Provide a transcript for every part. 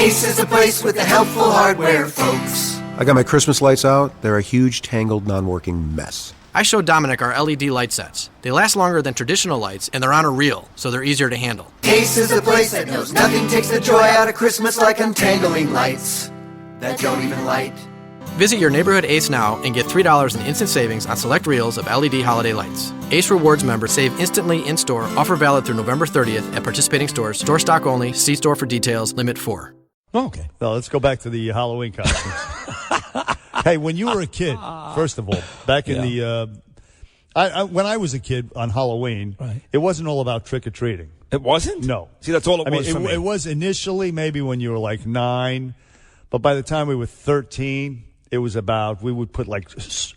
Ace is a place with the helpful hardware, folks. I got my Christmas lights out. They're a huge, tangled, non-working mess. I showed Dominic our LED light sets. They last longer than traditional lights, and they're on a reel, so they're easier to handle. Ace is a place that knows nothing takes the joy out of Christmas like untangling lights that don't even light. Visit your neighborhood Ace now and get $3 in instant savings on select reels of LED holiday lights. Ace Rewards members save instantly in-store. Offer valid through November 30th at participating stores. Store stock only. See store for details. Limit 4. Oh, okay. No, let's go back to the Halloween costumes. Hey, when you were a kid, first of all, back in the when I was a kid on Halloween, it wasn't all about trick-or-treating. It wasn't? No. See, that's all it was for me. It was initially maybe when you were like 9, but by the time we were 13, it was about, we would put like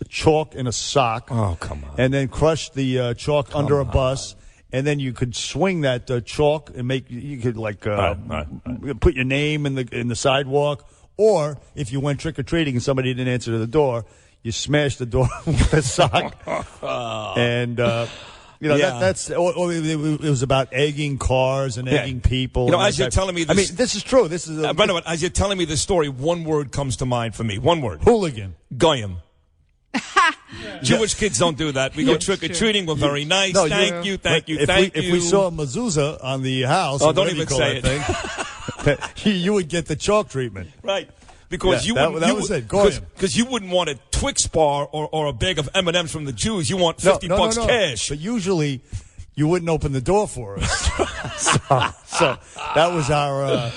chalk in a sock. Oh, come on. And then crush the chalk under a bus. And then you could swing that chalk and you could like put your name in the sidewalk. Or if you went trick-or-treating and somebody didn't answer the door, you smashed the door with a sock. And, that's, or it was about egging cars and egging people. You know, as you're telling me this. I mean, this is true. This is by the way, as you're telling me this story, one word comes to mind for me. One word. Hooligan. Goyim. Jewish kids don't do that. We go trick-or-treating. We're very nice. No, thank you. If we saw a mezuzah on the house, don't even say it. You would get the chalk treatment. Right. Because you wouldn't. That was it. Because you wouldn't want a Twix bar or a bag of M&Ms from the Jews. You want $50 cash. But usually, you wouldn't open the door for us. so that was our.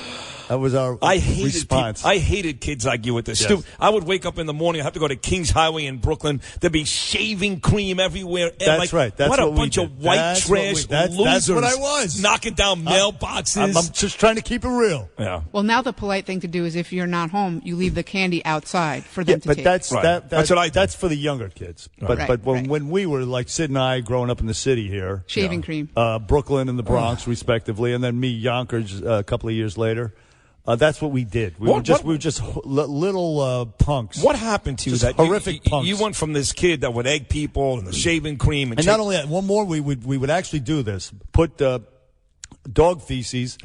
That was our response. I hated kids like you with this. Yes. I would wake up in the morning. I have to go to Kings Highway in Brooklyn. There'd be shaving cream everywhere. That's right. That's what a what bunch of white trash losers. That's what I was. Knocking down mailboxes. I'm just trying to keep it real. Yeah. Well, now the polite thing to do is if you're not home, you leave the candy outside for them to take. That's what I do. That's for the younger kids. Right. But when we were like Sid and I growing up in the city here. Shaving cream. Brooklyn and the Bronx, respectively, and then me, Yonkers, a couple of years later. That's what we did. We were just little punks. What happened to you? Just horrific punks. You went from this kid that would egg people and the shaving cream, and not only that. One more, we would actually do this. Put dog feces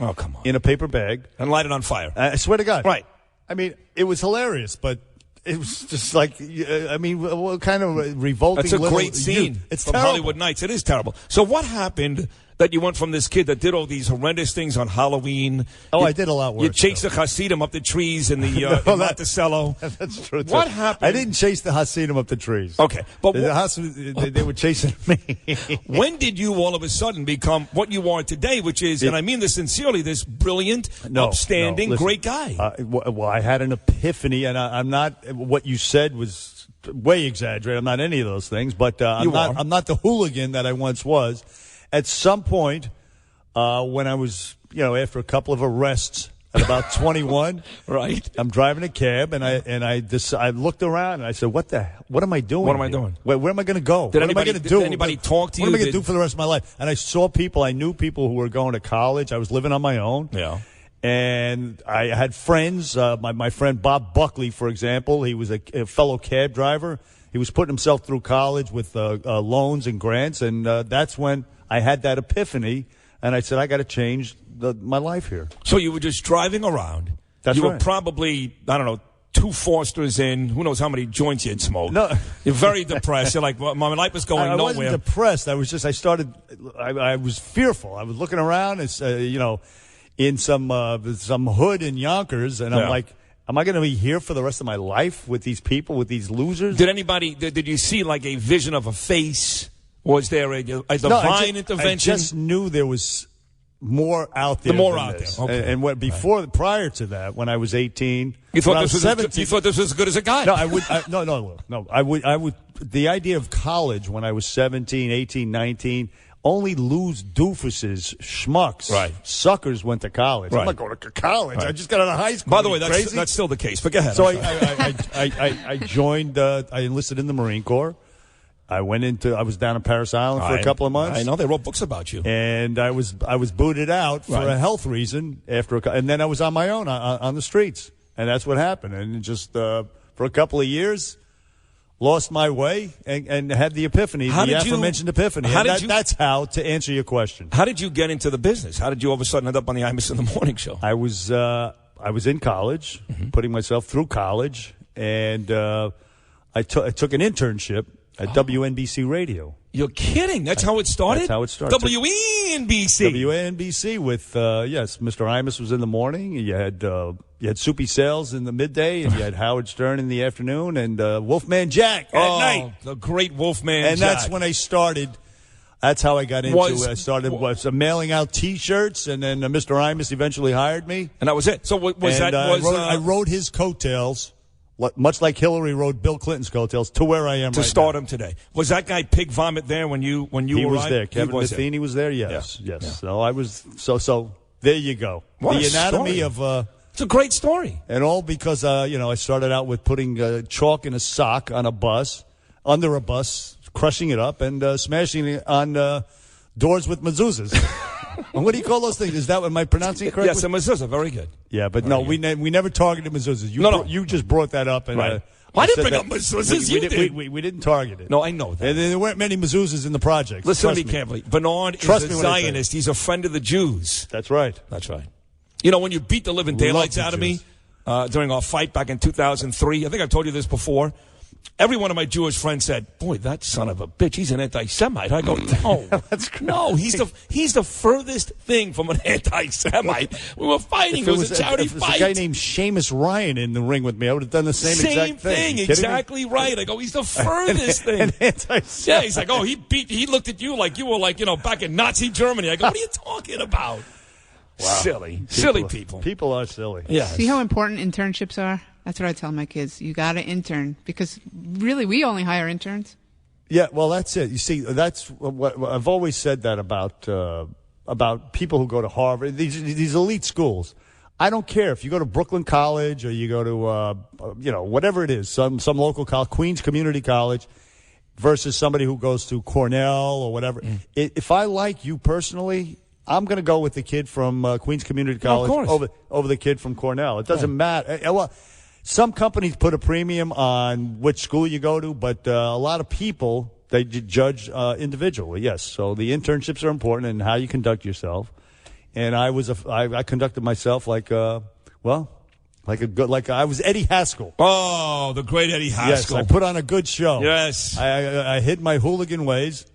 in a paper bag and light it on fire. I swear to God. Right. I mean, it was hilarious, but it was just like, I mean, what kind of revolting. That's a great scene. It's from terrible. Hollywood Nights. It is terrible. So what happened that you went from this kid that did all these horrendous things on Halloween? I did a lot worse. You chased the Hasidim up the trees in the in Monticello. That's true. What happened? I didn't chase the Hasidim up the trees. Okay. But they were chasing me. When did you all of a sudden become what you are today, which is, and I mean this sincerely, this brilliant, upstanding, great guy? Well, I had an epiphany, and I'm not, what you said was way exaggerated. I'm not any of those things, but I'm not the hooligan that I once was. At some point, when I was, after a couple of arrests at about 21, right? I'm driving a cab, and I looked around and I said, "What am I doing? What am I doing? Where am I going to go? What am I going to do? Did anybody talk to you? What am I going to do for the rest of my life?" And I saw people. I knew people who were going to college. I was living on my own. Yeah. And I had friends. My friend Bob Buckley, for example, he was a fellow cab driver. He was putting himself through college with loans and grants, and that's when I had that epiphany, and I said, I got to change my life here. So you were just driving around. That's you right. were probably, I don't know, 2 Forsters in, who knows how many joints you'd smoked. No. You're very depressed. You're like, well, my life is going nowhere. I wasn't depressed. I was fearful. I was looking around, in some hood in Yonkers, and I'm like, am I going to be here for the rest of my life with these people, with these losers? Did you see like a vision of a face? Was there a divine intervention? I just knew there was more out there. Okay. And prior to that, when I was 18, you thought this was as good as it got? No, I would. The idea of college when I was 17, 18, 19. Only lose doofuses, schmucks, suckers went to college. Right. I'm not going to college. I just got out of high school. By the way, that's still the case. But go ahead. So I joined. I enlisted in the Marine Corps. I was down in Paris Island for a couple of months. I know they wrote books about you. And I was booted out for a health reason and then I was on my own on the streets, and that's what happened. And just for a couple of years, lost my way and had the epiphany, aforementioned epiphany. That's how, to answer your question. How did you get into the business? How did you all of a sudden end up on the Imus in the Morning Show? I was I was in college, putting myself through college, and I took an internship at WNBC Radio. You're kidding. That's how it started? That's how it started. WNBC. WNBC with, yes, Mr. Imus was in the morning. You had Soupy Sales in the midday, and you had Howard Stern in the afternoon, and Wolfman Jack at night. The great Wolfman And Jack. that's when I started. That's how I got into it. I started mailing out T-shirts, and then Mr. Imus eventually hired me. And that was it. So I rode his coattails, much like Hillary rode Bill Clinton's coattails, to where I am to right stardom now. today. Was that guy Pig Vomit there when you He arrived? was there. Kevin Matheny was there. Yes, yes. So I was. So there you go. What the a anatomy story. of. It's a great story. And all because I started out with putting chalk in a sock on a bus, under a bus, crushing it up and smashing it on doors with mezuzahs. And what do you call those things? Is that what am I pronouncing it correctly? Yes, a mezuzah. Very good. Yeah, but no, we never targeted mezuzahs. You just brought that up. And, Right. I didn't bring up mezuzahs. You did. We didn't target it. No, I know that. And there weren't many mezuzahs in the project. Listen to me carefully. Bernard is a Zionist. He's a friend of the Jews. That's right. That's right. You know, when you beat the living daylights out of me during our fight back in 2003, I think I've told you this before, every one of my Jewish friends said, boy, that son of a bitch, he's an anti-Semite. I go, no. No, he's the furthest thing from an anti-Semite. We were fighting. It was a charity fight. If a guy named Seamus Ryan in the ring with me, I would have done the same exact thing. Exactly right. I go, he's the furthest thing. An anti-Semite. Yeah, he's like, oh, he looked at you like you were like, back in Nazi Germany. I go, what are you talking about? Wow. Silly people. People are silly. Yeah. See how important internships are? That's what I tell my kids. You got to intern because really we only hire interns. Yeah, well, that's it. You see, that's what I've always said that about people who go to Harvard, these elite schools. I don't care if you go to Brooklyn College or you go to whatever it is, some local college, Queens Community College, versus somebody who goes to Cornell or whatever. If I like you personally, I'm going to go with the kid from Queens Community College over the kid from Cornell. It doesn't matter. Well, some companies put a premium on which school you go to, but a lot of people, they judge individually, yes. So the internships are important and how you conduct yourself. And I conducted myself like I was Eddie Haskell. Oh, the great Eddie Haskell. Yes, I put on a good show. Yes. I hid my hooligan ways.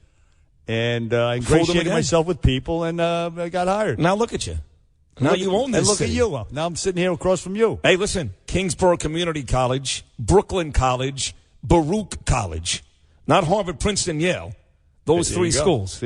And I ingratiated myself with people, and I got hired. Now look at you. Now you own this And look city. at you. Now I'm sitting here across from you. Hey, listen. Kingsborough Community College, Brooklyn College, Baruch College. Not Harvard, Princeton, Yale. Those three schools.